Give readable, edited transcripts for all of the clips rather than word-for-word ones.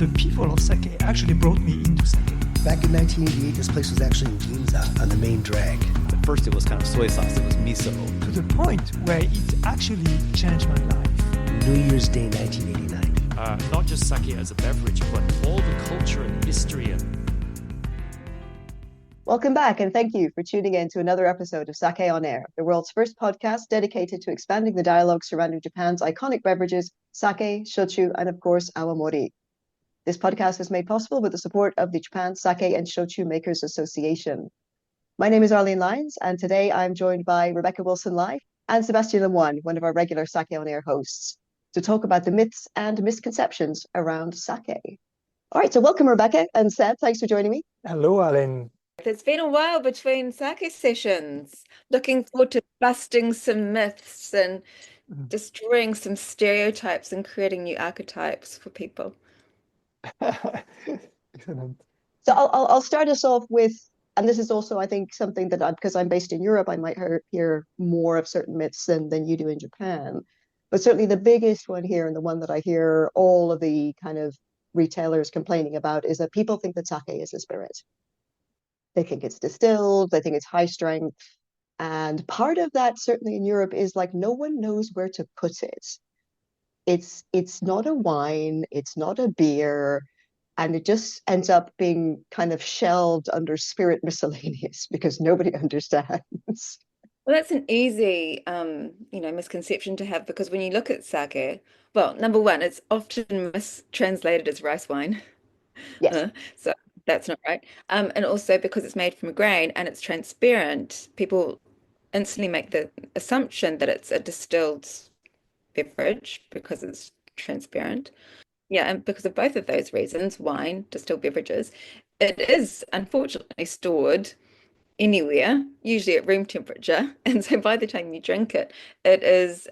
the people of sake actually brought me into sake. Back in 1988, this place was actually in Ginza on the main drag. At first it was kind of soy sauce, it was miso. To the point where it actually changed my life. New Year's Day 1989. Not just sake as a beverage, but all the culture and history. Welcome back, and thank you for tuning in to another episode of Sake on Air, the world's first podcast dedicated to expanding the dialogue surrounding Japan's iconic beverages, sake, shochu, and of course, awamori. This podcast is made possible with the support of the Japan Sake and Shochu Makers Association. My name is Arlene Lyons, and today I'm joined by Rebecca Wilson-Lai and Sebastian Lemoine, one of our regular Sake on Air hosts, to talk about the myths and misconceptions around sake. All right, so welcome, Rebecca and Seb. Thanks for joining me. Hello, Arlene. It's been a while between sake sessions. Looking forward to busting some myths and destroying some stereotypes and creating new archetypes for people. Excellent. So I'll start us off with, and this is also, I think, something that because I'm based in Europe, I might hear more of certain myths than you do in Japan. But certainly the biggest one here, and the one that I hear all of the kind of retailers complaining about, is that people think that sake is a spirit. They think it's distilled, they think it's high strength. And part of that, certainly in Europe, is like no one knows where to put it. It's not a wine, it's not a beer, and it just ends up being kind of shelved under spirit miscellaneous because nobody understands. Well, that's an easy, misconception to have, because when you look at sake, well, number one, it's often mistranslated as rice wine. Yes. So that's not right. And also because it's made from a grain and it's transparent, people instantly make the assumption that it's a distilled beverage because it's transparent. Yeah, and because of both of those reasons, wine, distilled beverages, it is unfortunately stored anywhere, usually at room temperature. And so by the time you drink it, it is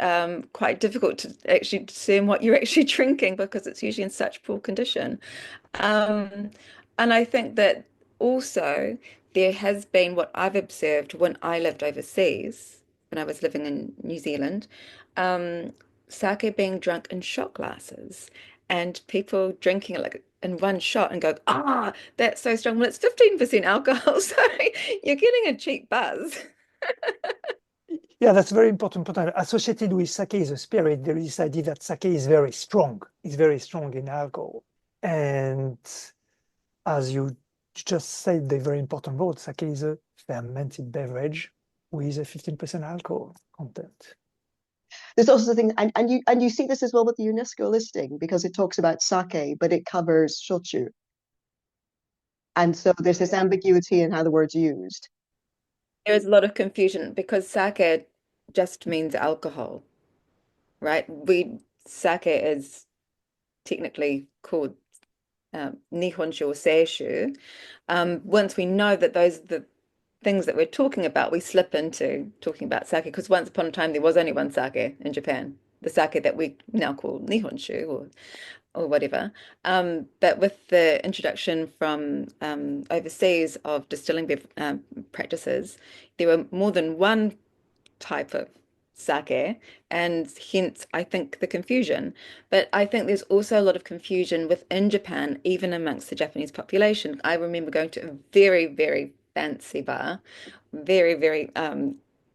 quite difficult to actually discern what you're actually drinking because it's usually in such poor condition. And I think that also there has been, what I've observed when I lived overseas, when I was living in New Zealand, sake being drunk in shot glasses and people drinking it like in one shot and go, that's so strong. Well, it's 15% alcohol, so you're getting a cheap buzz. Yeah, that's a very important point. Associated with sake is a spirit, there is this idea that sake is very strong. It's very strong in alcohol. And as you just said, the very important word, sake is a fermented beverage with a 15% alcohol content. There's also the thing, and you see this as well with the UNESCO listing, because it talks about sake, but it covers shochu. And so there's this ambiguity in how the word's used. There's a lot of confusion because sake just means alcohol, right? Sake is technically called nihonshu or seishu. Once we know that those are the things that we're talking about, we slip into talking about sake, because once upon a time there was only one sake in Japan, the sake that we now call nihonshu or whatever. But with the introduction from overseas of distilling practices, there were more than one type of sake, and hence I think the confusion. But I think there's also a lot of confusion within Japan, even amongst the Japanese population. I remember going to a very, very fancy bar, very, very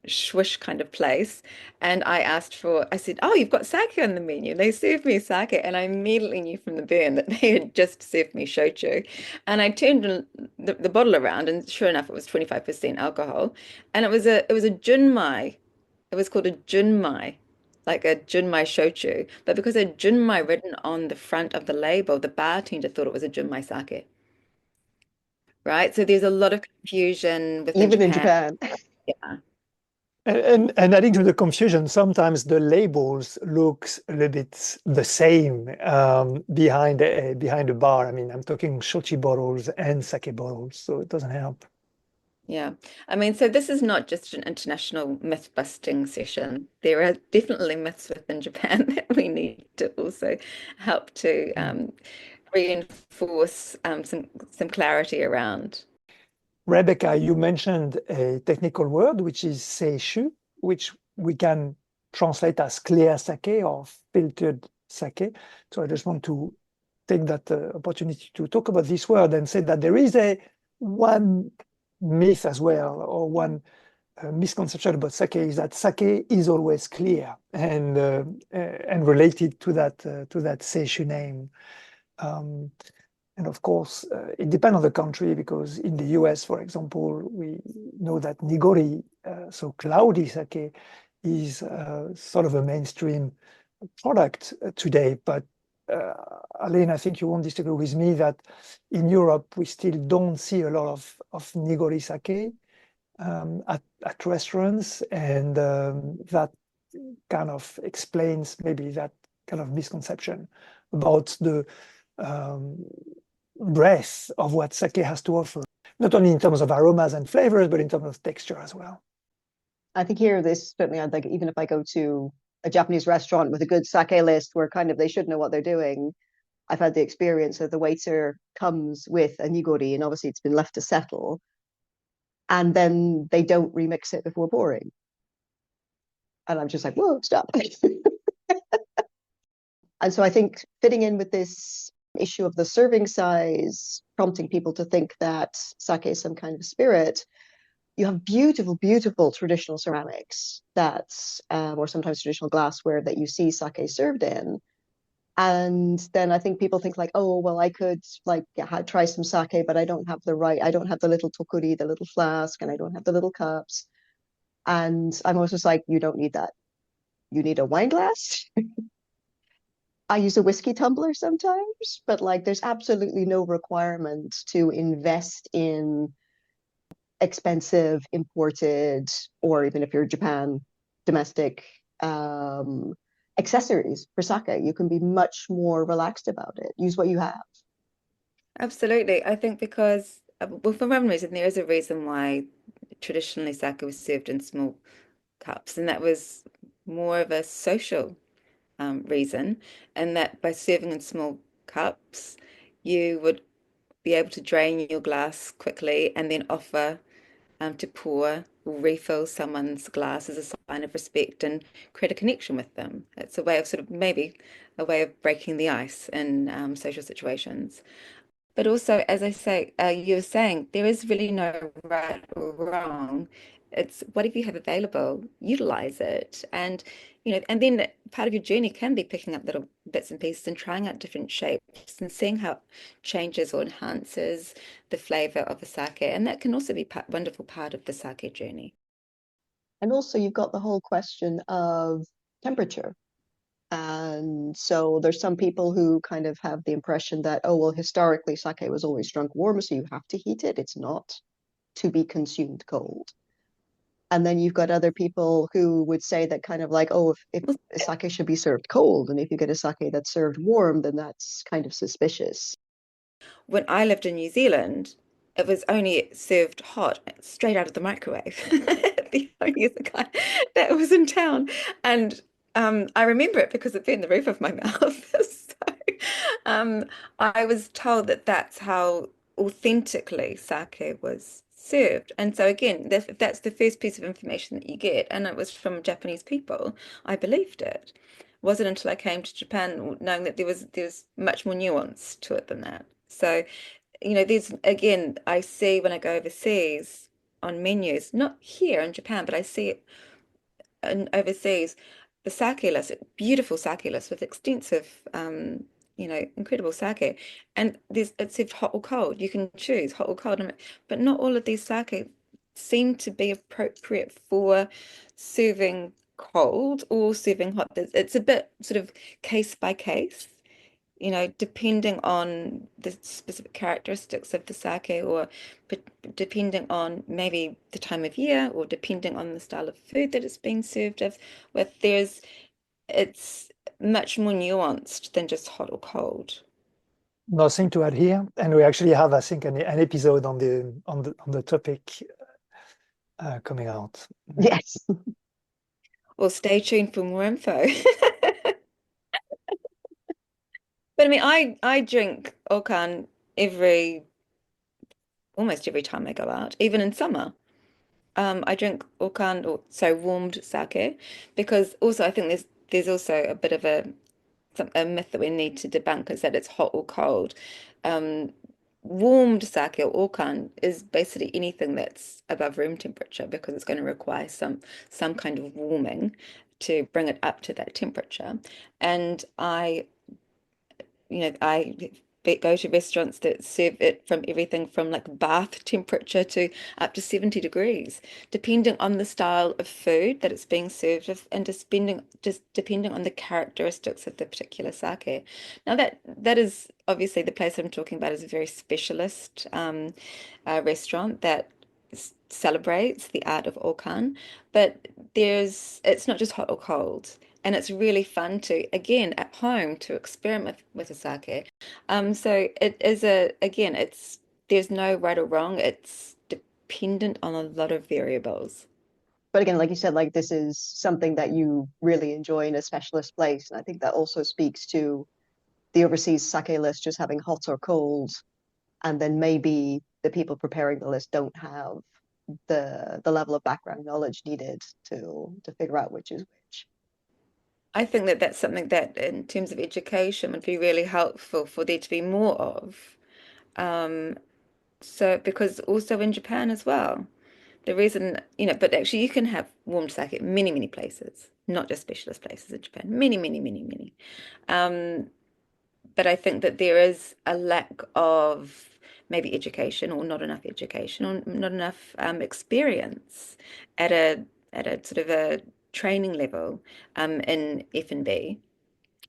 swish kind of place, and I said, oh, you've got sake on the menu. They served me sake, and I immediately knew from the burn that they had just served me shochu. And I turned the bottle around, and sure enough, it was 25% alcohol, and it was a junmai. It was called a junmai, like a junmai shochu, but because a junmai written on the front of the label, the bartender thought it was a junmai sake. Right, so there's a lot of confusion within Even in Japan. Yeah. And adding to the confusion, sometimes the labels looks a little bit the same behind a bar. I mean, I'm talking shochi bottles and sake bottles, so it doesn't help. Yeah, I mean, so this is not just an international myth-busting session. There are definitely myths within Japan that we need to also help to reinforce some clarity around. Rebecca, you mentioned a technical word, which is seishu, which we can translate as clear sake or filtered sake. So I just want to take that opportunity to talk about this word and say that there is one myth as well, or one misconception about sake, is that sake is always clear and related to that seishu name. And of course, it depends on the country, because in the US, for example, we know that nigori, so cloudy sake, is sort of a mainstream product today. But Alain, I think you won't disagree with me that in Europe, we still don't see a lot of nigori sake at restaurants, and that kind of explains maybe that kind of misconception about the breadth of what sake has to offer, not only in terms of aromas and flavors, but in terms of texture as well. I think here, this certainly, I'd like, even if I go to a Japanese restaurant with a good sake list where kind of they should know what they're doing, I've had the experience that the waiter comes with a nigori, and obviously it's been left to settle, and then they don't remix it before pouring. And I'm just like, whoa, stop. And so I think fitting in with this issue of the serving size, prompting people to think that sake is some kind of spirit, you have beautiful, beautiful traditional ceramics that's, or sometimes traditional glassware that you see sake served in. And then I think people think like, oh, well, I could like try some sake, but I don't have the little tokuri, the little flask, and I don't have the little cups. And I'm always just like, you don't need that. You need a wine glass. I use a whiskey tumbler sometimes, but like there's absolutely no requirement to invest in expensive imported, or even if you're Japan, domestic accessories for sake. You can be much more relaxed about it. Use what you have. Absolutely. I think because, well, for one reason, there is a reason why traditionally sake was served in small cups, and that was more of a social reason, and that by serving in small cups, you would be able to drain your glass quickly and then offer to pour or refill someone's glass as a sign of respect and create a connection with them. It's a way of sort of maybe a way of breaking the ice in social situations. But also, as I say, you were saying, there is really no right or wrong. It's whatever you have available, utilize it. And, and then part of your journey can be picking up little bits and pieces and trying out different shapes and seeing how it changes or enhances the flavor of a sake. And that can also be a wonderful part of the sake journey. And also you've got the whole question of temperature. And so there's some people who kind of have the impression that, oh, well, historically sake was always drunk warm, so you have to heat it. It's not to be consumed cold. And then you've got other people who would say that kind of like, oh, if sake should be served cold, and if you get a sake that's served warm, then that's kind of suspicious. When I lived in New Zealand, it was only served hot, straight out of the microwave. The only other kind that was in town. And I remember it because it burned the roof of my mouth. So I was told that that's how authentically sake was served. And so again, if that's the first piece of information that you get, and it was from Japanese people, I believed it. It wasn't until I came to Japan knowing that there's much more nuance to it than that. So, there's again, I see when I go overseas on menus, not here in Japan, but I see it overseas, the sake list, beautiful sake list with extensive, incredible sake. And it's served hot or cold. You can choose hot or cold, but not all of these sake seem to be appropriate for serving cold or serving hot. It's a bit sort of case by case, depending on the specific characteristics of the sake, or depending on maybe the time of year, or depending on the style of food that it's being served with. It's much more nuanced than just hot or cold. Nothing to add here, and we actually have, I think, an episode on the topic coming out. Yes. Well, stay tuned for more info. But I mean, I drink okan almost every time I go out, even in summer. I drink okan, or so warmed sake, because also I think there's also a bit of a a myth that we need to debunk is that it's hot or cold. Um, Warmed sake or okan is basically anything that's above room temperature because it's going to require some kind of warming to bring it up to that temperature. And I go to restaurants that serve it from everything from like bath temperature to up to 70 degrees, depending on the style of food that it's being served with and just depending on the characteristics of the particular sake. Now that is obviously the place I'm talking about is a very specialist restaurant that celebrates the art of okan, but it's not just hot or cold. And it's really fun to, again, at home to experiment with a sake. So it is again, there's no right or wrong. It's dependent on a lot of variables. But again, like you said, like this is something that you really enjoy in a specialist place. And I think that also speaks to the overseas sake list just having hot or cold. And then maybe the people preparing the list don't have the level of background knowledge needed to figure out which is which. I think that that's something that, in terms of education, would be really helpful for there to be more of. Um, so, because also in Japan as well, the reason, but actually you can have warmed sake at many, many places, not just specialist places in Japan. Many, many, many, many. Um, but I think that there is a lack of maybe education or not enough education or not enough experience at a sort of a training level in F&B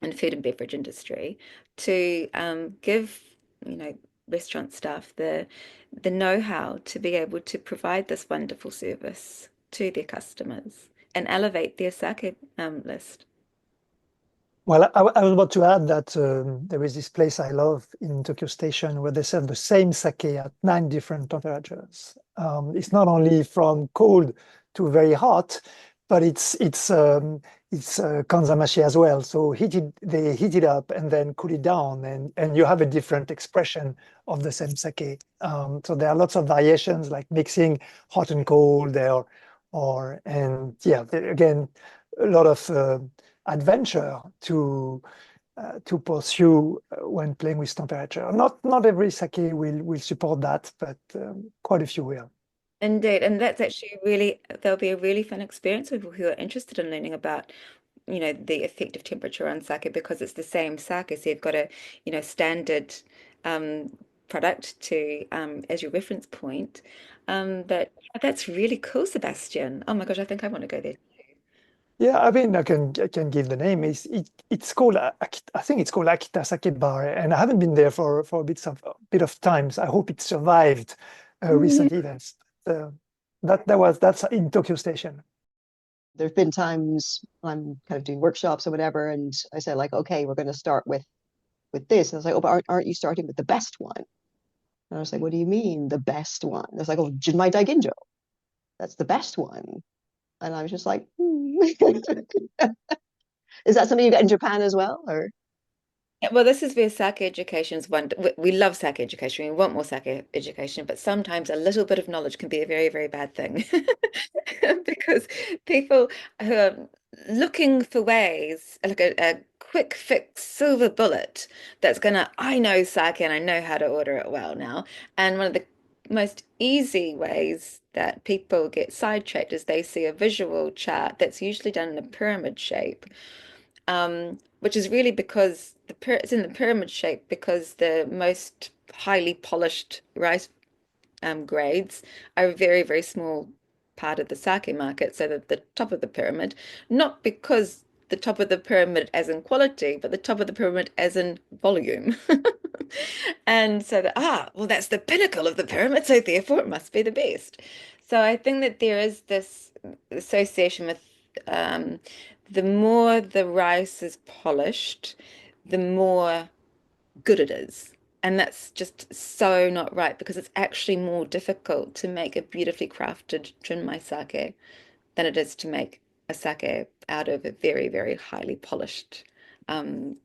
and food and beverage industry to give restaurant staff the know-how to be able to provide this wonderful service to their customers and elevate their sake list. Well, I was about to add that there is this place I love in Tokyo Station where they serve the same sake at 9 different temperatures. It's not only from cold to very hot, but it's kanzamashi as well. So they heat it up and then cool it down, and you have a different expression of the same sake. So there are lots of variations, like mixing hot and cold, and yeah, again, a lot of adventure to pursue when playing with temperature. Not every sake will support that, but quite a few will. Indeed, and that's actually there'll be a really fun experience for people who are interested in learning about, the effect of temperature on sake because it's the same sake. So you've got a, standard product to as your reference point. But that's really cool, Sebastian. Oh my gosh, I think I want to go there. Yeah, I mean, I can give the name. It's called I think it's called Akita Sake Bar, and I haven't been there for a bit of times. I hope it survived recent events. Uh, that's in Tokyo Station. There's been times I'm kind of doing workshops or whatever, and I said like, okay, we're going to start with this. And I was like, oh, but aren't you starting with the best one? And I was like, what do you mean the best one? I was like, oh, Jinmai Daiginjo. That's the best one. And I was just like, is that something you get in Japan as well? Or Yeah, well, this is where sake education is one. We love sake education. We want more sake education, but sometimes a little bit of knowledge can be a very, very bad thing because people who are looking for ways, like a quick fix silver bullet that's gonna, I know sake and I know how to order it well now. And one of the most easy ways that people get sidetracked is they see a visual chart that's usually done in a pyramid shape, which is really because it's in the pyramid shape because the most highly polished rice grades are a very, very small part of the sake market, so that the top of the pyramid, not because the top of the pyramid as in quality, but the top of the pyramid as in volume. And so well, that's the pinnacle of the pyramid, so therefore it must be the best. So I think that there is this association with um, the more the rice is polished, the more good it is. And that's just so not right because it's actually more difficult to make a beautifully crafted Junmai sake than it is to make a sake out of a very, very highly polished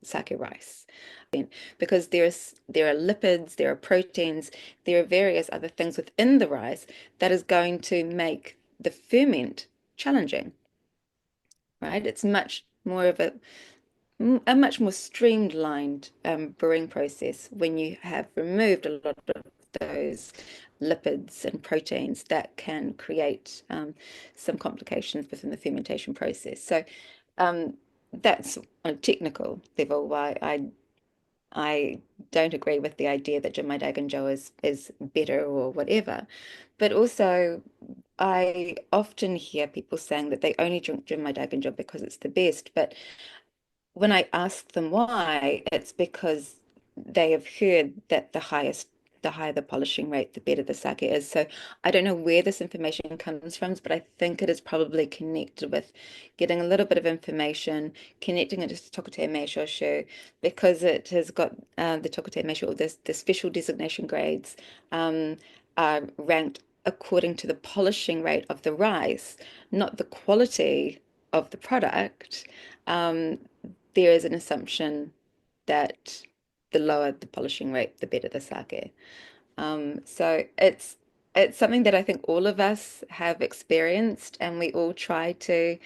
sake rice. Because there are lipids, there are proteins, there are various other things within the rice that is going to make the ferment challenging, right? It's much more of a a much more streamlined brewing process when you have removed a lot of those lipids and proteins that can create some complications within the fermentation process. So that's on a technical level why I don't agree with the idea that Junmai Daginjo is better or whatever. But also, I often hear people saying that they only drink Junmai Daginjo because it's the best. But when I ask them why, it's because they have heard that the higher the polishing rate, the better the sake is. So I don't know where this information comes from, but I think it is probably connected with getting a little bit of information, connecting it to Tokutei Meishoshu, because it has got the Tokutei Meisho, or the special designation grades, are ranked according to the polishing rate of the rice, not the quality of the product. There is an assumption that the lower the polishing rate, the better the sake. So it's something that I think all of us have experienced, and we all try to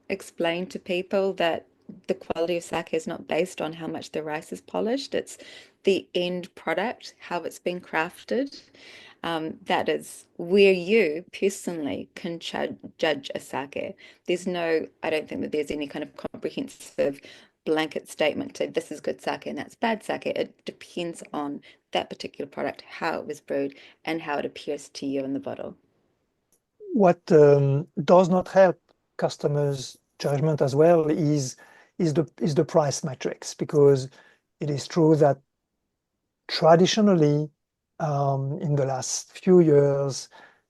explain to people that the quality of sake is not based on how much the rice is polished. It's the end product, how it's been crafted. That is where you personally can judge a sake. I don't think that there's any kind of comprehensive blanket statement to this is good sake and that's bad sake. It depends on that particular product, how it was brewed, and how it appears to you in the bottle. What does not help customers' judgment as well is the price matrix, because it is true that traditionally in the last few years,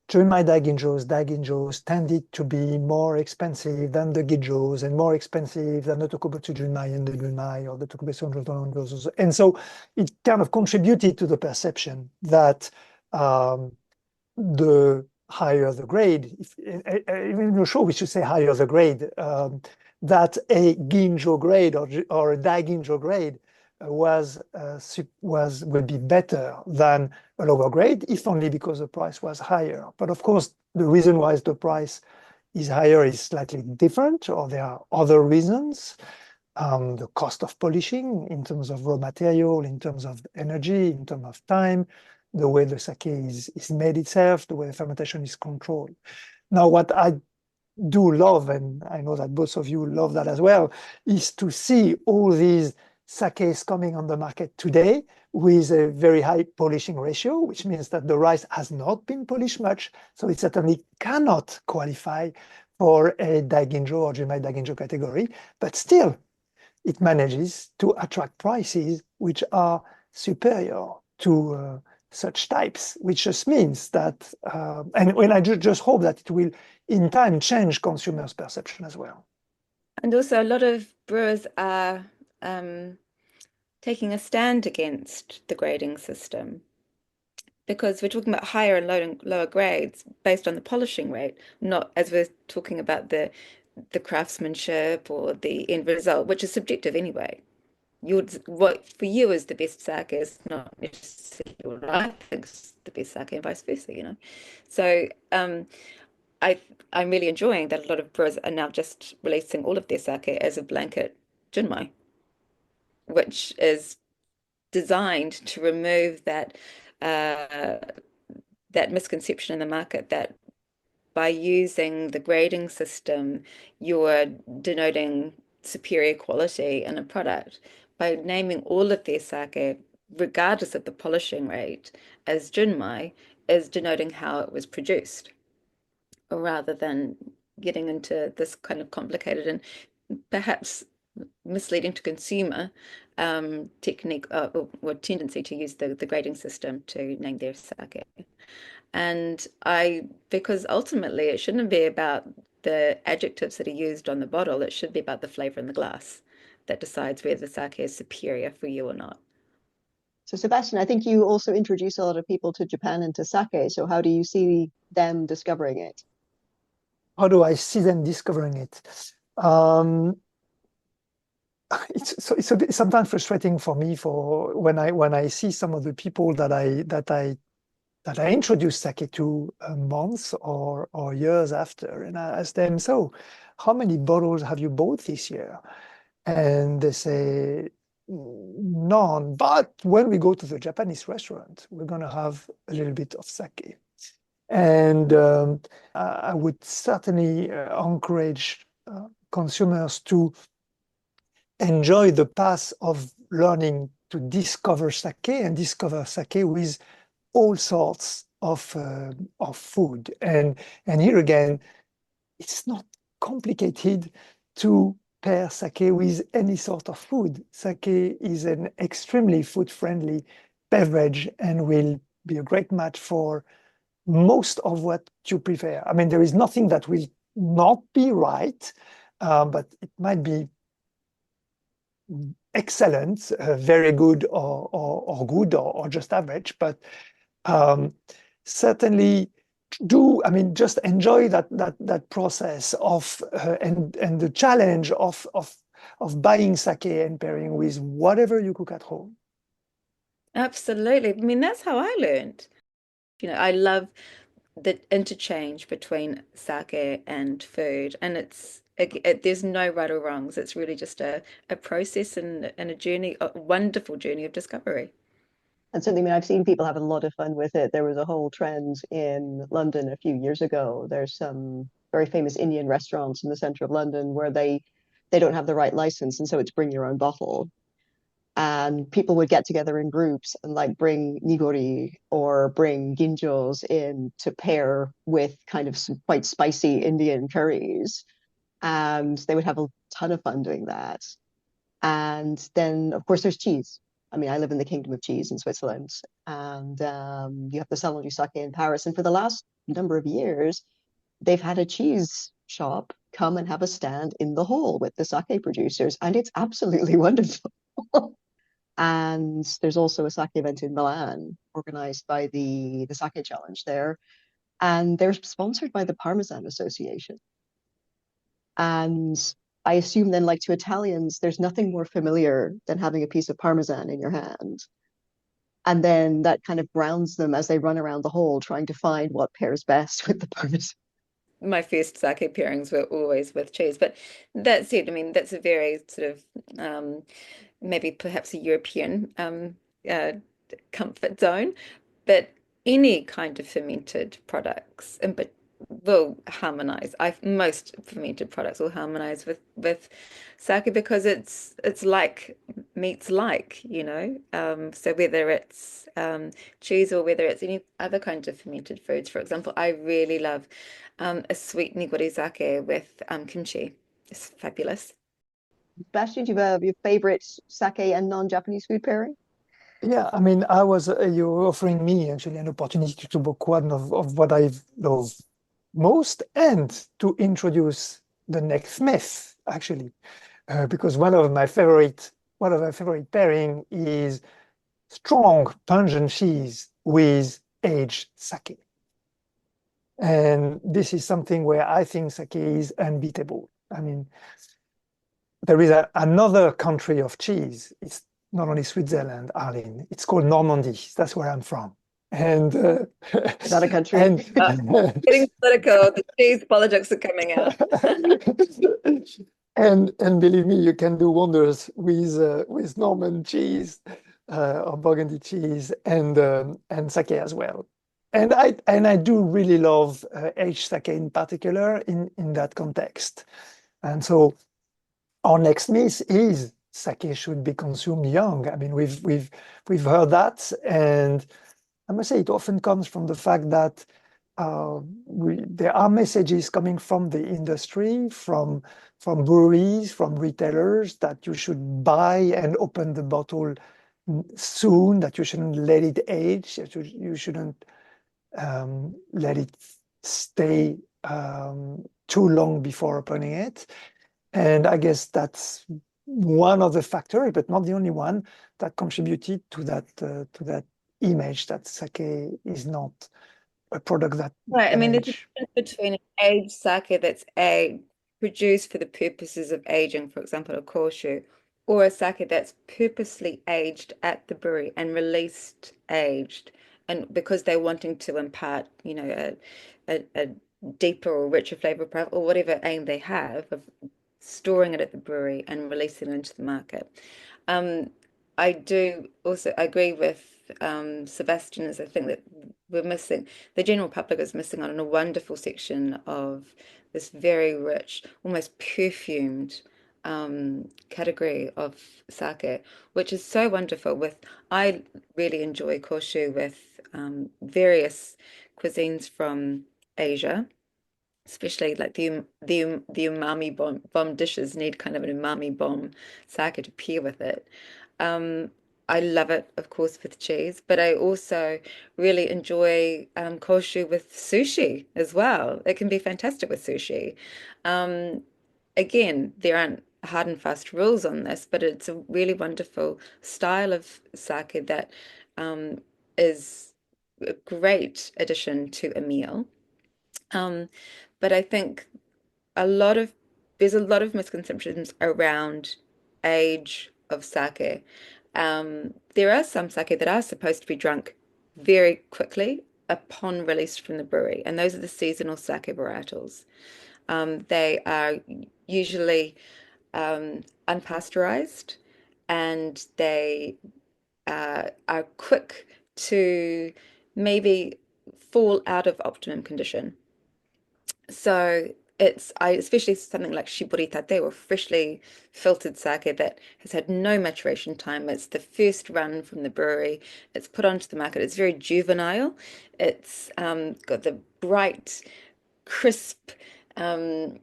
Junmai Daginjos tended to be more expensive than the Gijos and more expensive than the Tokubutsu Junmai and the Junmai or the Tokubetsu Honjos. And so it kind of contributed to the perception that the higher the grade, even though sure we should say higher the grade, that a Ginjo grade or a Daginjo grade would be better than a lower grade, if only because the price was higher. But of course, the reason why the price is higher is slightly different, or there are other reasons. The cost of polishing in terms of raw material, in terms of energy, in terms of time, the way the sake is made itself, the way the fermentation is controlled. Now, what I do love, and I know that both of you love that as well, is to see all these sakes coming on the market today with a very high polishing ratio, which means that the rice has not been polished much, so it certainly cannot qualify for a Daiginjo or Junmai Daiginjo category, but still it manages to attract prices which are superior to such types, which just means that, and when I just hope that it will in time change consumers' perception as well. And also a lot of brewers are taking a stand against the grading system, because we're talking about higher and lower grades based on the polishing rate, not as we're talking about the craftsmanship or the end result, which is subjective anyway. What for you is the best sake is not necessarily what I think is the best sake, and vice versa, you know. So I'm really enjoying that a lot of brewers are now just releasing all of their sake as a blanket Junmai, which is designed to remove that misconception in the market that by using the grading system, you're denoting superior quality in a product. By naming all of their sake, regardless of the polishing rate, as Junmai, is denoting how it was produced, rather than getting into this kind of complicated and perhaps misleading to consumer technique or tendency to use the grading system to name their sake. And because ultimately it shouldn't be about the adjectives that are used on the bottle, it should be about the flavor in the glass that decides whether the sake is superior for you or not. So Sebastian, I think you also introduce a lot of people to Japan and to sake. So how do you see them discovering it? How do I see them discovering it? It's a bit sometimes frustrating for me when I see some of the people that I introduce sake to months or years after, and I ask them, so how many bottles have you bought this year? And they say, none. But when we go to the Japanese restaurant, we're going to have a little bit of sake. And I would certainly encourage consumers to enjoy the path of learning to discover sake and discover sake with all sorts of food. And here again, it's not complicated to pair sake with any sort of food. Sake is an extremely food-friendly beverage and will be a great match for most of what you prefer. I mean, there is nothing that will not be right, but it might be excellent, very good, or good, or just average. But certainly just enjoy that process of and the challenge of buying sake and pairing with whatever you cook at home. Absolutely. I mean, that's how I learned. I love the interchange between sake and food, and there's no right or wrongs. It's really just a process and a journey, a wonderful journey of discovery. And certainly, I mean, I've seen people have a lot of fun with it. There was a whole trend in London a few years ago. There's some very famous Indian restaurants in the center of London where they don't have the right license, and so it's bring your own bottle. And people would get together in groups and like bring nigori or bring ginjos in to pair with kind of some quite spicy Indian curries. And they would have a ton of fun doing that. And then, of course, there's cheese. I mean, I live in the Kingdom of Cheese in Switzerland, and you have the Salon du Sake in Paris. And for the last number of years, they've had a cheese shop come and have a stand in the hall with the sake producers, and it's absolutely wonderful. And there's also a sake event in Milan organized by the Sake Challenge there, and they're sponsored by the Parmesan Association. And I assume then, like to Italians, there's nothing more familiar than having a piece of Parmesan in your hand. And then that kind of grounds them as they run around the hall trying to find what pairs best with the Parmesan. My first sake pairings were always with cheese, but that said, I mean, that's a very sort of maybe perhaps a European uh, comfort zone, but any kind of fermented products but will harmonize. Most fermented products will harmonize with sake because it's like meats like, so whether it's cheese or whether it's any other kind of fermented foods. For example, I really love a sweet nigori sake with kimchi. It's fabulous. Bastian, do you have your favorite sake and non-Japanese food pairing? Yeah, I mean, you were offering me actually an opportunity to book one of what I love most and to introduce the next myth, actually, because one of my favorite pairing is strong, pungent cheese with aged sake. And this is something where I think sake is unbeatable. I mean, there is another country of cheese. It's not only Switzerland, Arlene. It's called Normandy. That's where I'm from. And Not a country. and Getting political, the cheese politics are coming out. and believe me, you can do wonders with Norman cheese or Burgundy cheese and sake as well. And I do really love aged sake in particular in that context. And so our next myth is sake should be consumed young. I mean, we've heard that, and I must say it often comes from the fact that there are messages coming from the industry, from breweries, from retailers that you should buy and open the bottle soon, that you shouldn't let it age, that you shouldn't let it stay too long before opening it. And I guess that's one of the factors, but not the only one, that contributed to that image that sake is not a product that Right. I mean, there's a age. difference between an aged sake that's produced for the purposes of aging, for example, a koshu, or a sake that's purposely aged at the brewery and released aged, and because they're wanting to impart, a deeper or richer flavor profile or whatever aim they have of storing it at the brewery, and releasing it into the market. I do also agree with Sebastian, as I think that we're missing, the general public is missing out on a wonderful section of this very rich, almost perfumed category of sake, which is so wonderful. I really enjoy koshu with various cuisines from Asia, especially like the umami bomb dishes need kind of an umami bomb sake to pair with it. I love it, of course, with cheese, but I also really enjoy koshu with sushi as well. It can be fantastic with sushi. Again, there aren't hard and fast rules on this, but it's a really wonderful style of sake that is a great addition to a meal. But I think there's a lot of misconceptions around age of sake. There are some sake that are supposed to be drunk very quickly upon release from the brewery, and those are the seasonal sake varietals. They are usually unpasteurized, and they are quick to maybe fall out of optimum condition. So especially something like shiboritate or freshly filtered sake that has had no maturation time. It's the first run from the brewery. It's put onto the market. It's very juvenile. It's got the bright, crisp, um,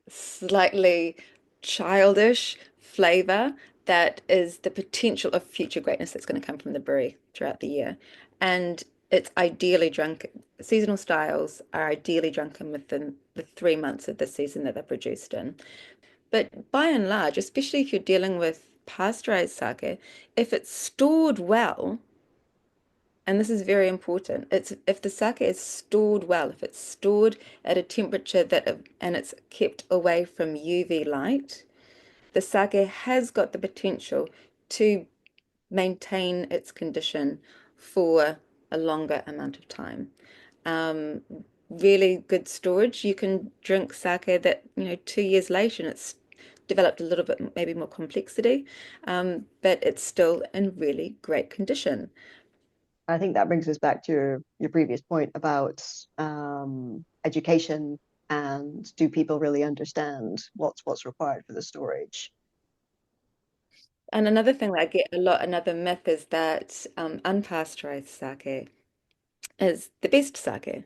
slightly childish flavor that is the potential of future greatness that's going to come from the brewery throughout the year. And it's ideally drunk. Seasonal styles are ideally drunken within the 3 months of the season that they're produced in. But by and large, especially if you're dealing with pasteurized sake, if it's stored well, and this is very important, if the sake is stored well, if it's stored at a temperature and it's kept away from UV light, the sake has got the potential to maintain its condition for a longer amount of time. Really good storage. You can drink sake that, 2 years later and it's developed a little bit, maybe more complexity, but it's still in really great condition. I think that brings us back to your previous point about education and do people really understand what's required for the storage? And another thing that I get a lot, another myth is that unpasteurized sake is the best sake.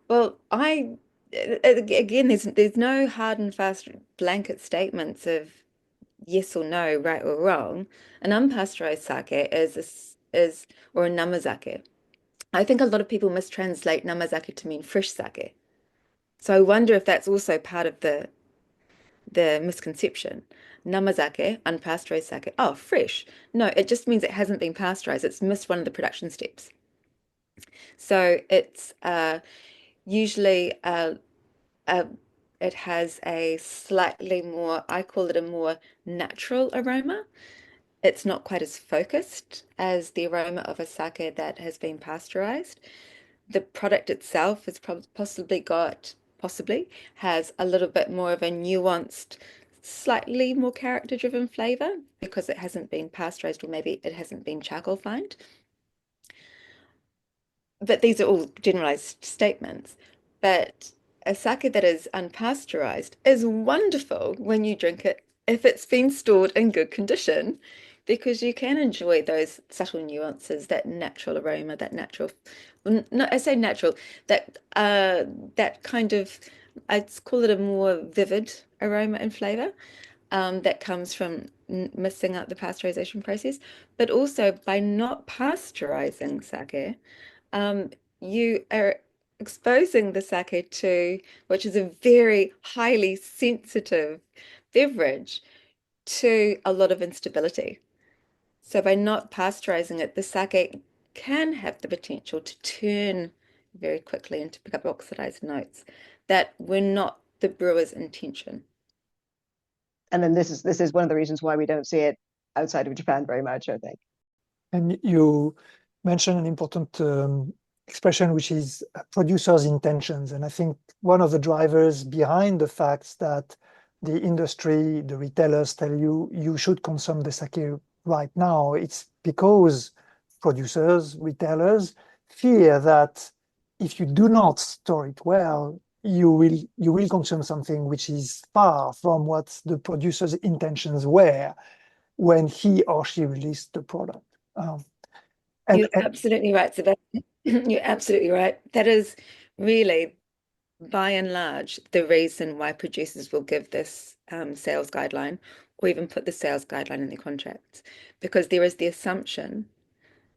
Well, again, there's no hard and fast blanket statements of yes or no, right or wrong. An unpasteurized sake or a namazake. I think a lot of people mistranslate namazake to mean fresh sake. So I wonder if that's also part of the misconception. Namazake, unpasteurized sake. Oh, fresh. No, it just means it hasn't been pasteurized. It's missed one of the production steps. So it's usually it has a slightly more, I call it a more natural aroma. It's not quite as focused as the aroma of a sake that has been pasteurized. The product itself has possibly has a little bit more of a nuanced, slightly more character-driven flavor because it hasn't been pasteurized or maybe it hasn't been charcoal fined. But these are all generalized statements. But a sake that is unpasteurized is wonderful when you drink it if it's been stored in good condition, because you can enjoy those subtle nuances, that natural aroma, that natural, no, I say natural, that kind of, I'd call it a more vivid aroma and flavor that comes from missing out the pasteurization process. But also by not pasteurizing sake, you are exposing the sake to, which is a very highly sensitive beverage, to a lot of instability. So by not pasteurizing it, the sake can have the potential to turn very quickly and to pick up oxidized notes that were not the brewer's intention. And then this is one of the reasons why we don't see it outside of Japan very much, I think. And you mentioned an important expression which is producer's intentions. And I think one of the drivers behind the fact that the industry, the retailers tell you you should consume the sake right now, it's because producers, retailers fear that if you do not store it well, you will consume something which is far from what the producer's intentions were when he or she released the product. You're absolutely right, Sebastian. You're absolutely right. That is really, by and large, the reason why producers will give this sales guideline or even put the sales guideline in their contracts, because there is the assumption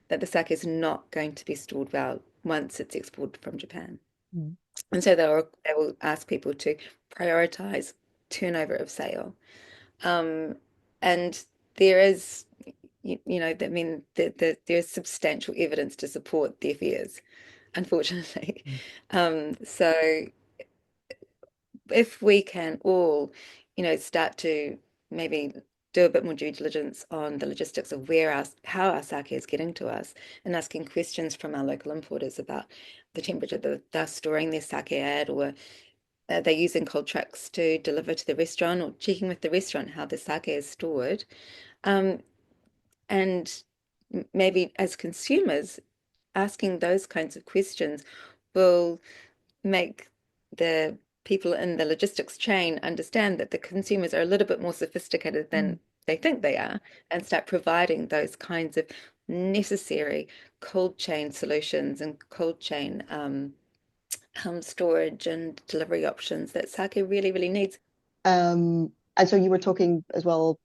that the sake is not going to be stored well once it's exported from Japan. Mm. And so they will ask people to prioritize turnover of sale. And there is, I mean, there's substantial evidence to support their fears, unfortunately. So if we can all, start to maybe do a bit more due diligence on the logistics of how our sake is getting to us, and asking questions from our local importers about the temperature that they're storing their sake at, or they're using cold trucks to deliver to the restaurant, or checking with the restaurant how the sake is stored. And maybe as consumers, asking those kinds of questions will make the people in the logistics chain understand that the consumers are a little bit more sophisticated than they think they are, and start providing those kinds of necessary cold chain solutions and cold chain storage and delivery options that sake really, really needs. And so you were talking as well,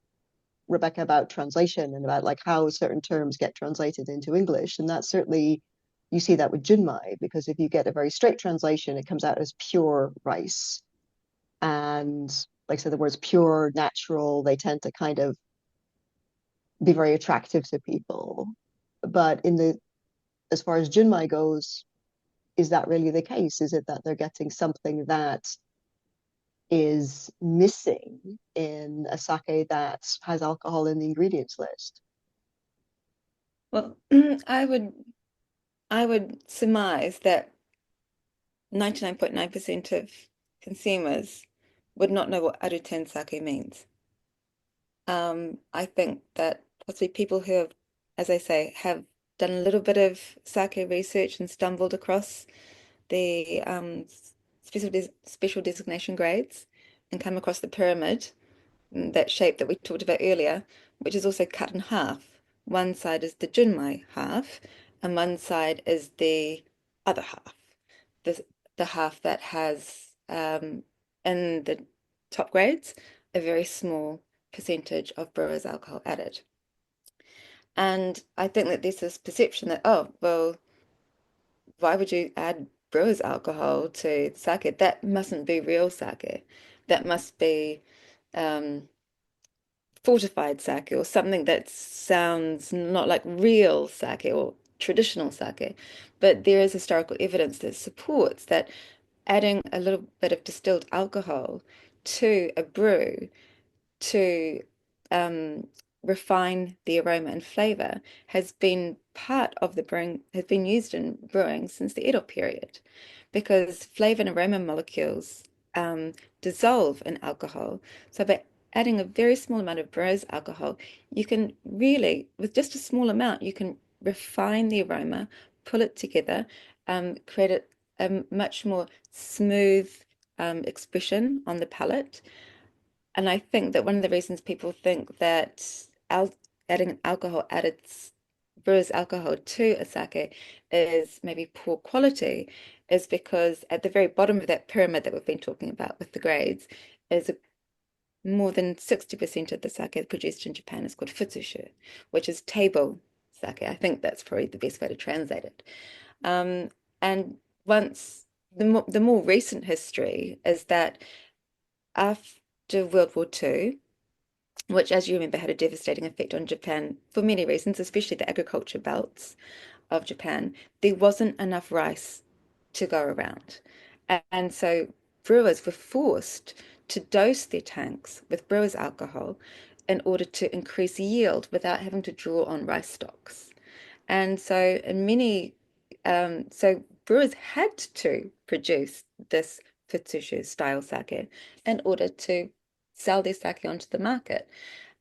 Rebecca, about translation and about like how certain terms get translated into English. And that's certainly, you see that with Junmai, because if you get a very straight translation, it comes out as pure rice. And like I said, the words pure, natural, they tend to kind of be very attractive to people. But as far as Junmai goes, is that really the case? Is it that they're getting something that is missing in a sake that has alcohol in the ingredients list? Well, I would surmise that 99.9% of consumers would not know what aruten sake means. I think that possibly people who have, as I say, have done a little bit of sake research and stumbled across the special designation grades and come across the pyramid, that shape that we talked about earlier, which is also cut in half. One side is the Junmai half, and one side is the other half, the half that has in the top grades a very small percentage of brewer's alcohol added. And I think that there's this perception that, oh, well, why would you add brewer's alcohol to sake? That mustn't be real sake. That must be fortified sake, or something that sounds not like real sake or traditional sake. But there is historical evidence that supports that adding a little bit of distilled alcohol to a brew to refine the aroma and flavor has been part of the brewing, has been used in brewing since the Edo period, because flavor and aroma molecules dissolve in alcohol. So by adding a very small amount of brewer's alcohol, you can really, with just a small amount, you can refine the aroma, pull it together, create a much more smooth expression on the palate. And I think that one of the reasons people think that adding an alcohol added brewer's alcohol to a sake is maybe poor quality is because at the very bottom of that pyramid that we've been talking about with the grades is more than 60% of the sake produced in Japan is called futsushu, which is table sake. I think that's probably the best way to translate it. And once the more recent history is that after World War II, which, as you remember, had a devastating effect on Japan for many reasons, especially the agriculture belts of Japan, there wasn't enough rice to go around. And so brewers were forced to dose their tanks with brewer's alcohol in order to increase yield without having to draw on rice stocks. And so in many So brewers had to produce this Futsushu style sake in order to sell their sake onto the market.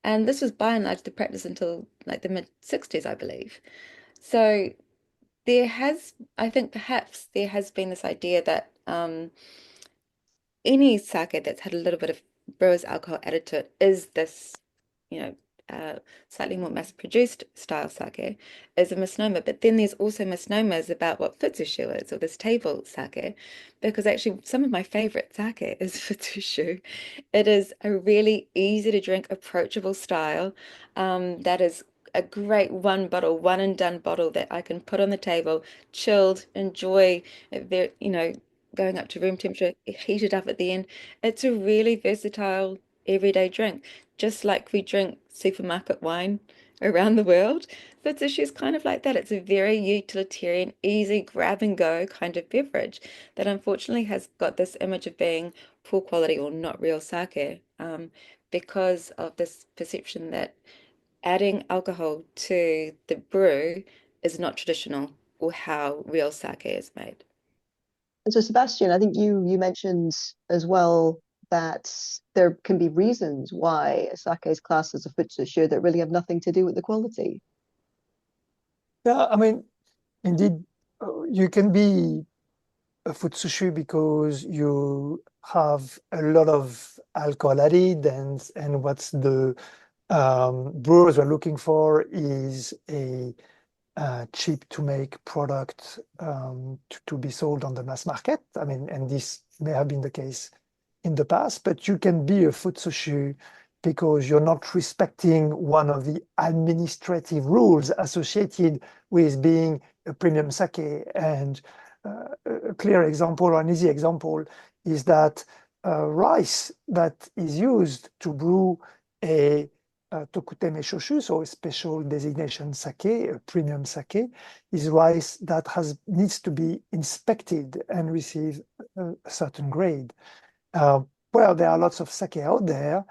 And this was by and large the practice until like the mid 60s, I believe. So there has, I think perhaps there has been this idea that any sake that's had a little bit of brewer's alcohol added to it is this, you know, slightly more mass-produced style sake is a misnomer. But then there's also misnomers about what futsushu is, or this table sake, because actually some of my favorite sake is futsushu. It is a really easy to drink, approachable style that is a great one bottle, one and done bottle that I can put on the table, chilled, enjoy, going up to room temperature, heat it up at the end. It's a really versatile everyday drink, just like we drink supermarket wine around the world. Futsushu is kind of like that. It's a very utilitarian, easy grab and go kind of beverage that unfortunately has got this image of being poor quality or not real sake, because of this perception that adding alcohol to the brew is not traditional or how real sake is made. And so, Sebastian, I think you mentioned as well that there can be reasons why a sake is classed as a futsushu that really have nothing to do with the quality. Yeah, I mean, indeed, you can be a futsushu because you have a lot of alcohol added, and what's the brewers are looking for is a cheap to make product to be sold on the mass market. I mean, and this may have been the case in the past, but you can be a futsushu because you're not respecting one of the administrative rules associated with being a premium sake. And a clear example or an easy example is that rice that is used to brew a tokuteme shoshu, so a special designation sake, a premium sake, is rice that needs to be inspected and receive a certain grade. Well, there are lots of sake out there,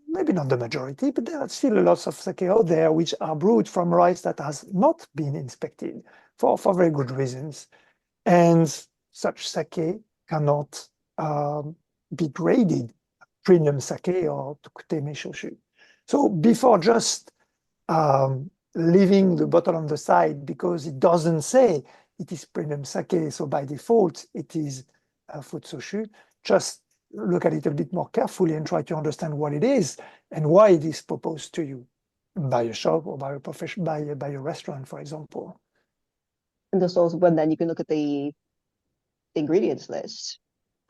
maybe not the majority, but there are still lots of sake out there which are brewed from rice that has not been inspected for very good reasons. And such sake cannot be graded premium sake or tokuteme shoshu. So before just leaving the bottle on the side because it doesn't say it is premium sake, so by default it is futsushu, just look at it a bit more carefully and try to understand what it is and why it is proposed to you by a shop or by a restaurant, for example. And there's also when then you can look at the ingredients list,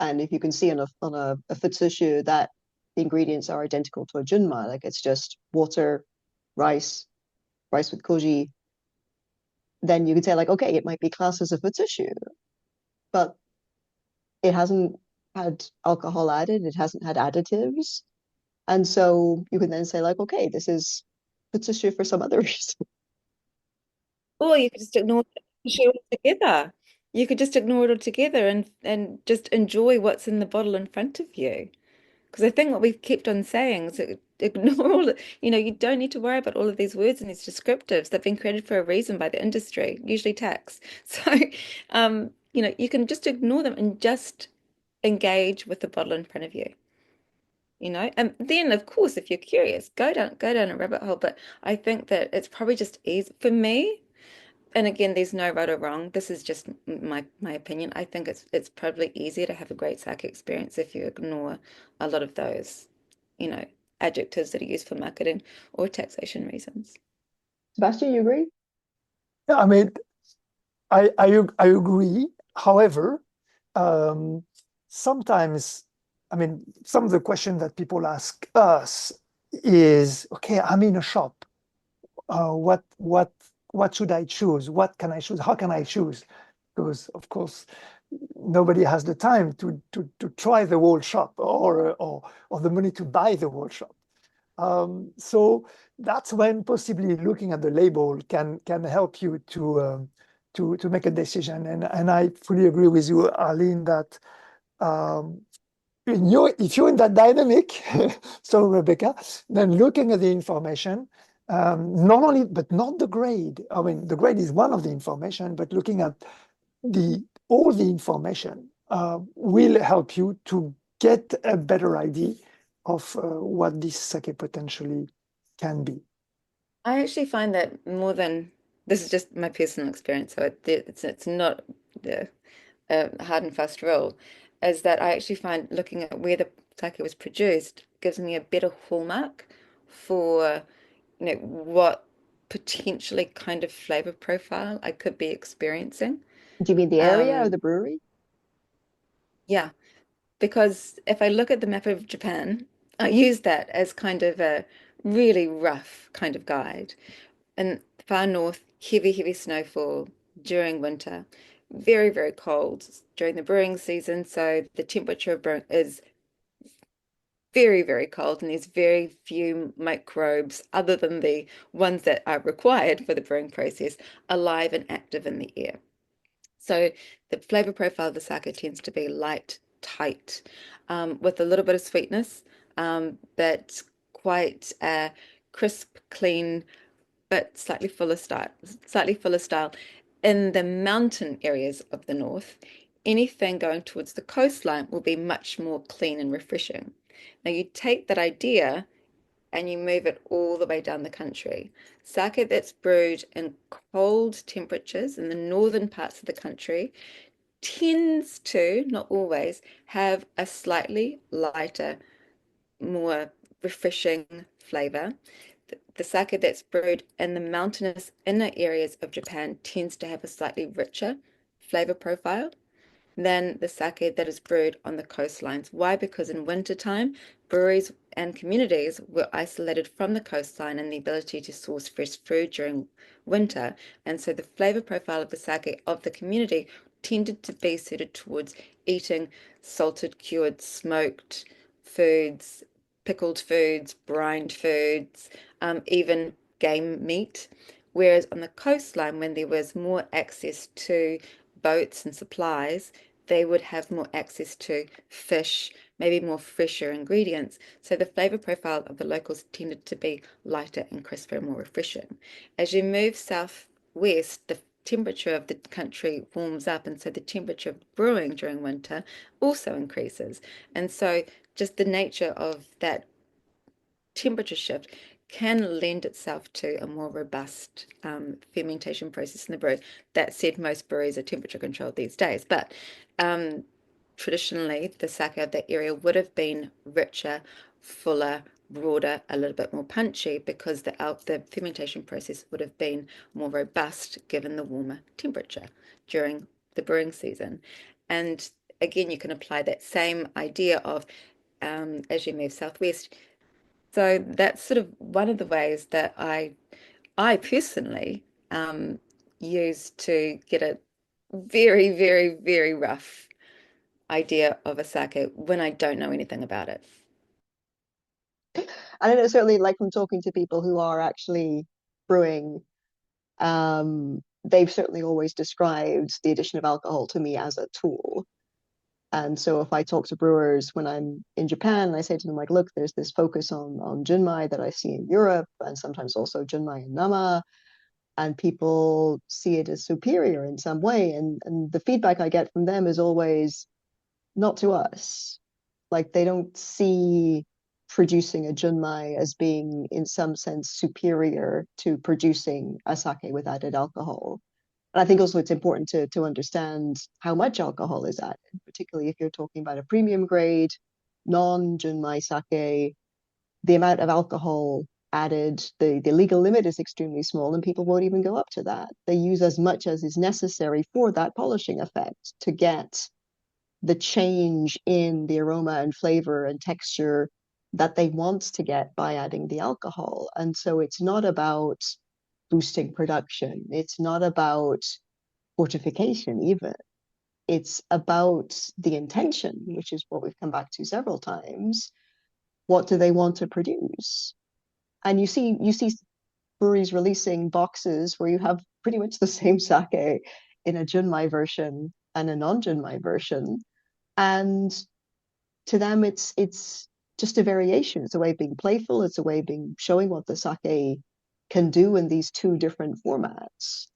and if you can see on a futsushu that the ingredients are identical to a junmai, like it's just water, rice with koji, then you can say like, okay, it might be classed as a futsushu, but it hasn't had alcohol added, it hasn't had additives. And so you can then say like, okay, this is futsushu for some other reason. Or you could just ignore it altogether. You could just ignore it altogether and just enjoy what's in the bottle in front of you. Because I think what we've kept on saying is ignore all the, you don't need to worry about all of these words and these descriptives. They've been created for a reason by the industry, usually tax. So, you can just ignore them and just engage with the bottle in front of you. And then of course, if you're curious, go down a rabbit hole. But I think that it's probably just easy for me. And again, there's no right or wrong. This is just my opinion. I think it's probably easier to have a great sake experience if you ignore a lot of those, adjectives that are used for marketing or taxation reasons. Sebastian, you agree? Yeah, I mean, I agree. However, sometimes, I mean, some of the questions that people ask us is, okay, I'm in a shop. What should I choose? What can I choose? How can I choose? Because of course, nobody has the time to try the whole shop or the money to buy the whole shop. So that's when possibly looking at the label can help you to make a decision. And I fully agree with you, Arlene, that if you're in that dynamic, so Rebecca, then looking at the information Not only, but not the grade. I mean, the grade is one of the information, but looking at all the information will help you to get a better idea of what this sake potentially can be. I actually find that more than this is just my personal experience, so it's not the hard and fast rule, is that I actually find looking at where the sake was produced gives me a better hallmark for what potentially kind of flavor profile I could be experiencing. Do you mean the area or Um, the brewery? yeah, because if I look at the map of Japan, I use that as kind of a really rough kind of guide. In far north, heavy, heavy snowfall during winter, very, very cold during the brewing season. So the temperature is very, very cold, and there's very few microbes, other than the ones that are required for the brewing process, alive and active in the air. So the flavor profile of the sake tends to be light, tight, with a little bit of sweetness, but quite crisp, clean, but slightly fuller style. In the mountain areas of the north, anything going towards the coastline will be much more clean and refreshing. Now you take that idea and you move it all the way down the country. Sake that's brewed in cold temperatures in the northern parts of the country tends to, not always, have a slightly lighter, more refreshing flavor. The sake that's brewed in the mountainous inner areas of Japan tends to have a slightly richer flavor profile than the sake that is brewed on the coastlines. Why? Because in wintertime, breweries and communities were isolated from the coastline and the ability to source fresh food during winter. And so the flavor profile of the sake of the community tended to be suited towards eating salted, cured, smoked foods, pickled foods, brined foods, even game meat. Whereas on the coastline, when there was more access to boats and supplies, they would have more access to fish, maybe more fresher ingredients. So the flavor profile of the locals tended to be lighter and crisper and more refreshing. As you move southwest, the temperature of the country warms up, and so the temperature of brewing during winter also increases. And so just the nature of that temperature shift can lend itself to a more robust fermentation process in the brew. That said, most breweries are temperature controlled these days, but traditionally the sake of that area would have been richer, fuller, broader, a little bit more punchy, because the fermentation process would have been more robust given the warmer temperature during the brewing season. And again, you can apply that same idea of as you move southwest. So that's sort of one of the ways that I personally use to get a very, very, very rough idea of a sake when I don't know anything about it. I don't know, certainly like from talking to people who are actually brewing, they've certainly always described the addition of alcohol to me as a tool. And so if I talk to brewers when I'm in Japan, I say to them, like, look, there's this focus on junmai that I see in Europe, and sometimes also junmai and nama, and people see it as superior in some way. And the feedback I get from them is always not to us. Like they don't see producing a junmai as being in some sense superior to producing a sake with added alcohol. And I think also it's important to understand how much alcohol is added, particularly if you're talking about a premium grade, non-junmai sake. The amount of alcohol added, the legal limit is extremely small, and people won't even go up to that. They use as much as is necessary for that polishing effect to get the change in the aroma and flavor and texture that they want to get by adding the alcohol. And so it's not about boosting production. It's not about fortification even. It's about the intention, which is what we've come back to several times. What do they want to produce? And you see breweries releasing boxes where you have pretty much the same sake in a junmai version and a non-junmai version. And to them it's just a variation. It's a way of being playful. It's a way of being showing what the sake can do in these two different formats.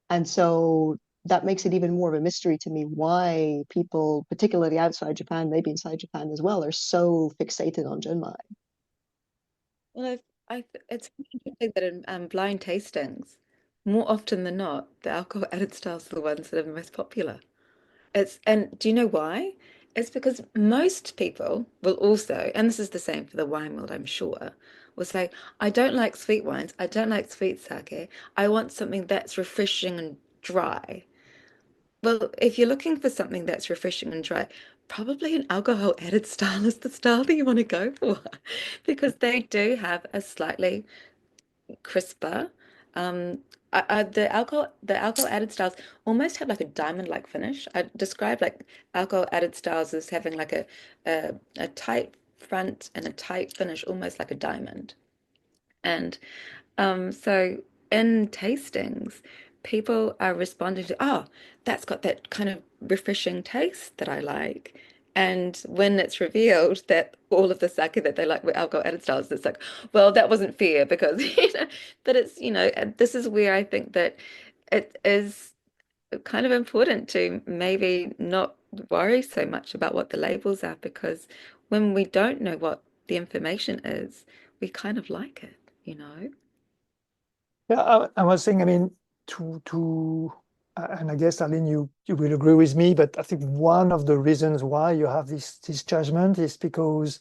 And so that makes it even more of a mystery to me why people, particularly outside Japan, maybe inside Japan as well, are so fixated on Junmai. Well, it's interesting that in blind tastings, more often than not, the alcohol added styles are the ones that are most popular. And do you know why? It's because most people will also, and this is the same for the wine world, I'm sure, will say, I don't like sweet wines, I don't like sweet sake, I want something that's refreshing and dry. Well, if you're looking for something that's refreshing and dry, probably an alcohol added style is the style that you want to go for because they do have a slightly crisper. Um, the alcohol added styles almost have like a diamond-like finish. I describe like alcohol added styles as having like a tight front and a tight finish, almost like a diamond. And so in tastings, people are responding to, oh, that's got that kind of refreshing taste that I like. And when it's revealed that all of the sake that they like were alcohol added styles, it's like, well, that wasn't fair because, but it's, and this is where I think that it is kind of important to maybe not worry so much about what the labels are because when we don't know what the information is, we kind of like it. Yeah, I was saying, I mean, and I guess, Aline, you will agree with me, but I think one of the reasons why you have this judgment is because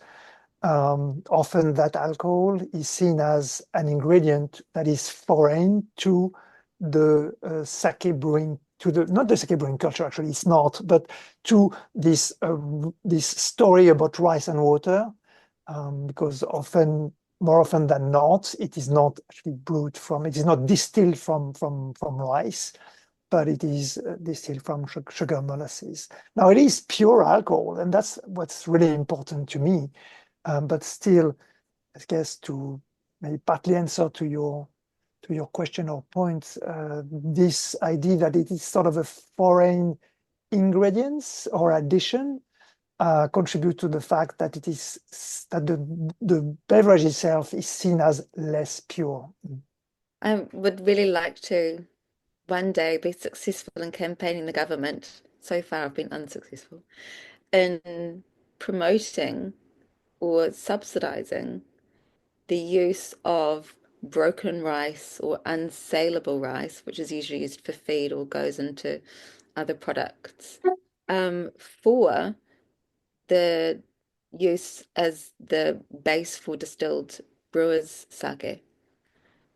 often that alcohol is seen as an ingredient that is foreign to the sake brewing, not the sake brewing culture, actually, it's not, but to this story about rice and water, because more often than not, it is not actually brewed from, it is not distilled from rice, but it is distilled from sugar molasses. Now, it is pure alcohol, and that's what's really important to me. But still, I guess to maybe partly answer to your question or point, this idea that it is sort of a foreign ingredients or addition contribute to the fact that it is that the beverage itself is seen as less pure. I would really like to one day be successful in campaigning the government. So far, I've been unsuccessful in promoting or subsidizing the use of broken rice or unsaleable rice, which is usually used for feed or goes into other products, for the use as the base for distilled brewers' sake.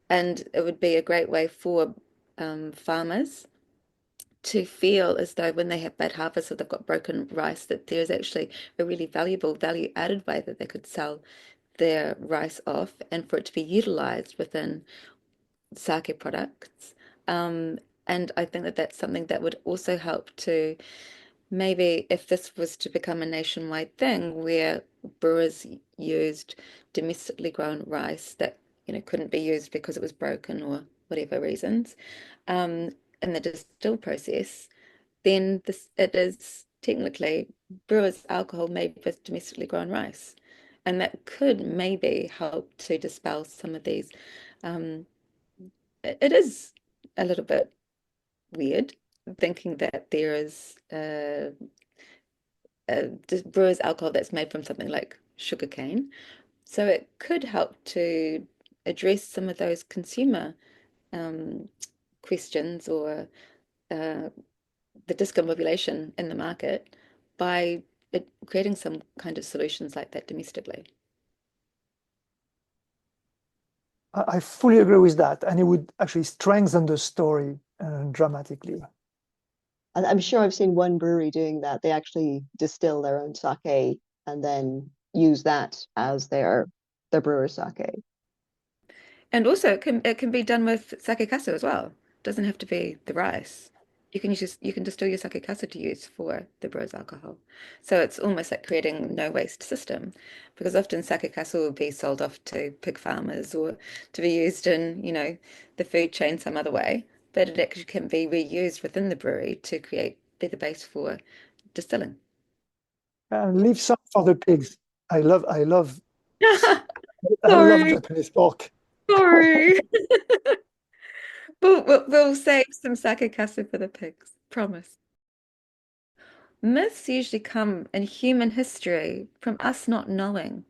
And it would be a great way for farmers to feel as though when they have bad harvests or they've got broken rice, that there's actually a really valuable value added way that they could sell their rice off and for it to be utilized within sake products. And I think that that's something that would also help to maybe if this was to become a nationwide thing where brewers used domestically grown rice that couldn't be used because it was broken or whatever reasons in the distill process, then it is technically brewers' alcohol made with domestically grown rice. And that could maybe help to dispel some of these. Um, it is a little bit weird thinking that there is brewer's alcohol that's made from something like sugarcane. So it could help to address some of those consumer um, questions or uh, the discombobulation in the market by creating some kind of solutions like that domestically. I fully agree with that, and it would actually strengthen the story dramatically. And I'm sure I've seen one brewery doing that. They actually distill their own sake and then use that as their brewer's sake. And also it can be done with sake kasu as well. It doesn't have to be the rice. You can distill your sake kasu to use for the brewer's alcohol. So it's almost like creating no waste system because often sake kasu will be sold off to pig farmers or to be used in, the food chain some other way. But it actually can be reused within the brewery to be the base for distilling. Leave some for the pigs. I love Sorry. Japanese pork. Sorry. We'll save some sake casa for the pigs. Promise. Myths usually come in human history from us not knowing.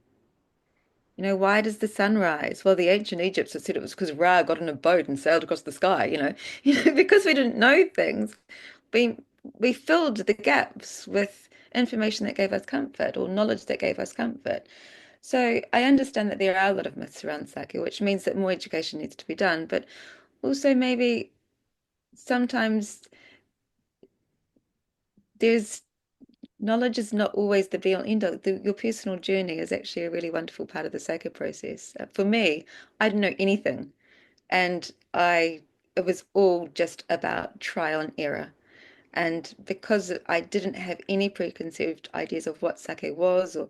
Why does the sun rise? Well, the ancient Egyptians said it was because Ra got in a boat and sailed across the sky, because we didn't know things, we we filled the gaps with information that gave us comfort or knowledge that gave us comfort. So I understand that there are a lot of myths around sake, which means that more education needs to be done, but also maybe sometimes there's knowledge is not always the be all end all. Your personal journey is actually a really wonderful part of the sacred process. For me, I didn't know anything, and it was all just about trial and error. And because I didn't have any preconceived ideas of what sake was or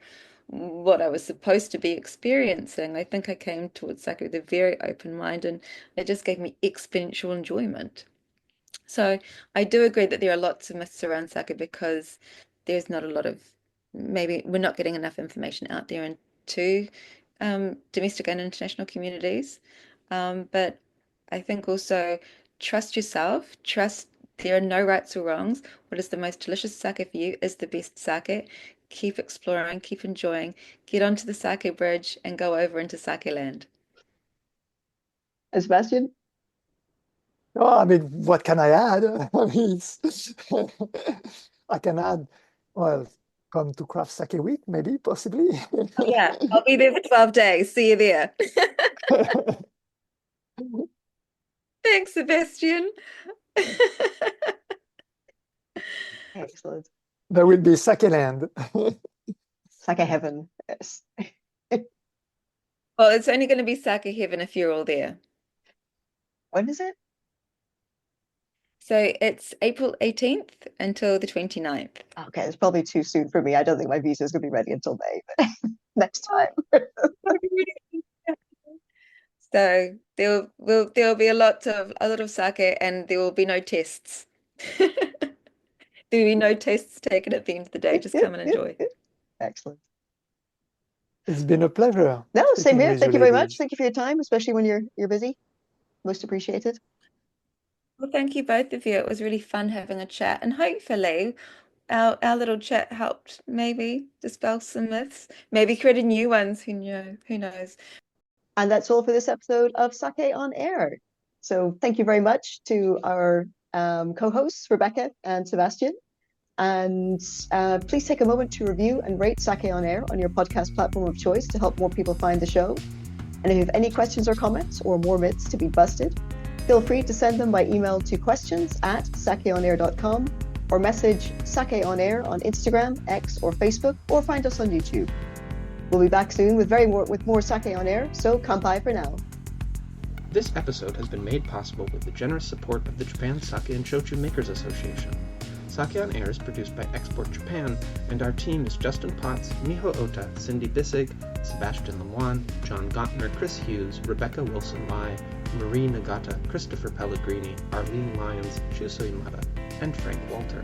what I was supposed to be experiencing, I think I came towards sake with a very open mind, and it just gave me exponential enjoyment. So I do agree that there are lots of myths around sake because there's not a lot of, maybe we're not getting enough information out there into domestic and international communities. But I think also trust yourself, trust there are no rights or wrongs. What is the most delicious sake for you is the best sake. Keep exploring, keep enjoying, get onto the sake bridge and go over into sake land. And Sebastian? Oh, I mean, what can I add? I mean, I can add, well, come to Craft Sake Week, maybe, possibly. Yeah, I'll be there for 12 days. See you there. Thanks, Sebastian. Excellent. There will be Sake Land. Sake heaven. Yes. Well, it's only going to be sake heaven if you're all there. When is it? So it's April 18th until the 29th. Okay, it's probably too soon for me. I don't think my visa is going to be ready until May, but next time. So there'll be a lot of sake, and there will be no tests. There will be no tests taken at the end of the day. Just come and enjoy. Excellent. It's been a pleasure. No, same speaking here. with Thank you you very much. ladies. Thank you for your time, especially when you're busy. Most appreciated. Well, thank you both of you. It was really fun having a chat, and hopefully our little chat helped maybe dispel some myths, maybe create new ones. Who knows? And that's all for this episode of Sake on Air. So thank you very much to our co-hosts, Rebecca and Sebastian. And please take a moment to review and rate Sake on Air on your podcast platform of choice to help more people find the show. And if you have any questions or comments or more myths to be busted, feel free to send them by email to questions@sakeonair.com or message Sake on Air on Instagram, X, or Facebook, or find us on YouTube. We'll be back soon with more Sake on Air, so kampai for now. This episode has been made possible with the generous support of the Japan Sake and Shochu Makers Association. Sake on Air is produced by Export Japan, and our team is Justin Potts, Miho Ota, Cindy Bissig, Sebastian Lemoine, John Gottner, Chris Hughes, Rebecca Wilson-Lai, Marie Nagata, Christopher Pellegrini, Arlene Lyons, Shuso Imada, and Frank Walter.